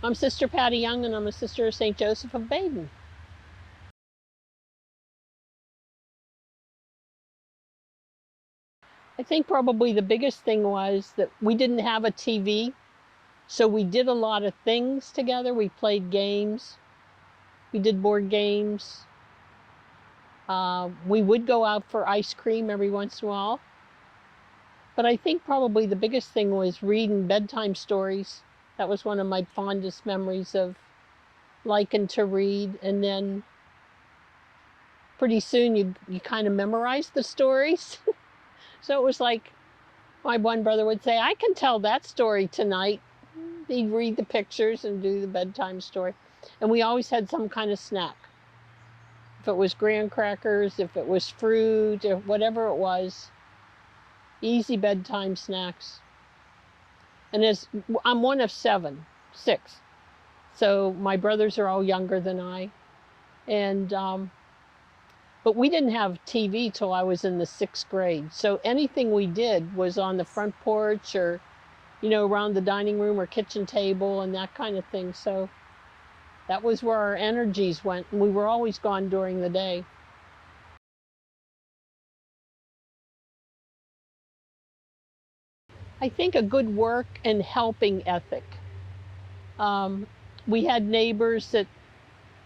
I'm Sister Patti Young, and I'm a sister of St. Joseph of Baden. I think probably the biggest thing was that we didn't have a TV, so we did a lot of things together. We played games, we did board games. We would go out for ice cream every once in a while. But I think probably the biggest thing was reading bedtime stories. That was one of my fondest memories of liking to read. And then pretty soon you kind of memorize the stories. So it was like my one brother would say, I can tell that story tonight. He'd read the pictures and do the bedtime story. And we always had some kind of snack. If it was graham crackers, if it was fruit, or whatever it was, easy bedtime snacks. And I'm one of six. So my brothers are all younger than I. And, but we didn't have TV till I was in the 6th grade. So anything we did was on the front porch or, around the dining room or kitchen table and that kind of thing. So that was where our energies went. And we were always gone during the day. I think a good work and helping ethic. We had neighbors that,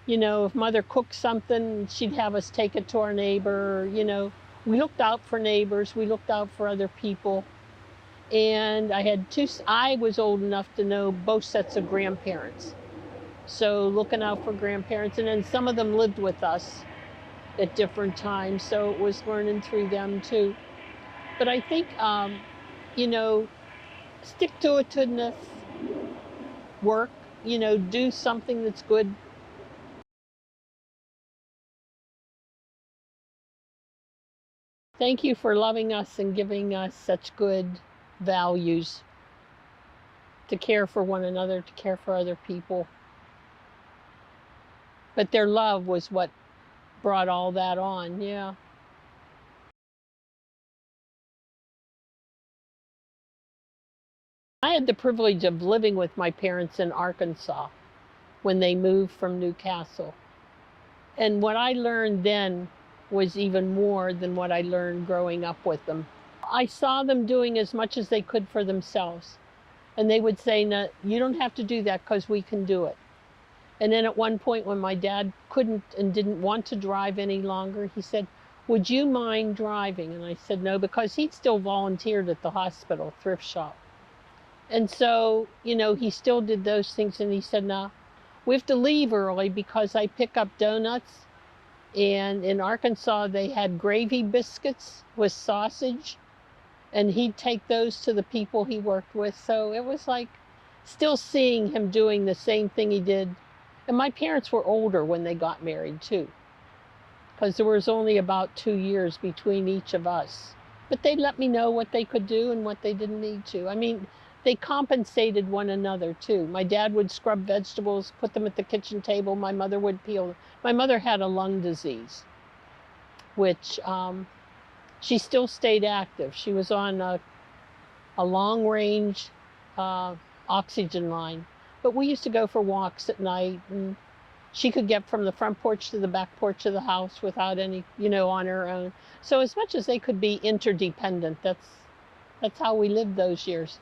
if mother cooked something, she'd have us take it to our neighbor. We looked out for neighbors, we looked out for other people. And I was old enough to know both sets of grandparents. So looking out for grandparents, and then some of them lived with us at different times. So it was learning through them too. But I think, stick-to-itiveness, work, do something that's good. Thank you for loving us and giving us such good values to care for one another, to care for other people. But their love was what brought all that on, yeah. I had the privilege of living with my parents in Arkansas when they moved from Newcastle. And what I learned then was even more than what I learned growing up with them. I saw them doing as much as they could for themselves. And they would say, no, you don't have to do that because we can do it. And then at one point when my dad couldn't and didn't want to drive any longer, he said, would you mind driving? And I said no, because he'd still volunteered at the hospital thrift shop. And so, he still did those things. And he said, no, we have to leave early because I pick up donuts. And in Arkansas, they had gravy biscuits with sausage. And he'd take those to the people he worked with. So it was like still seeing him doing the same thing he did. And my parents were older when they got married too, because there was only about 2 years between each of us. But they let me know what they could do and what they didn't need to. I mean, they compensated one another too. My dad would scrub vegetables, put them at the kitchen table. My mother would peel. My mother had a lung disease, which she still stayed active. She was on a long-range oxygen line. But we used to go for walks at night, and she could get from the front porch to the back porch of the house without any, on her own. So as much as they could be interdependent, that's how we lived those years.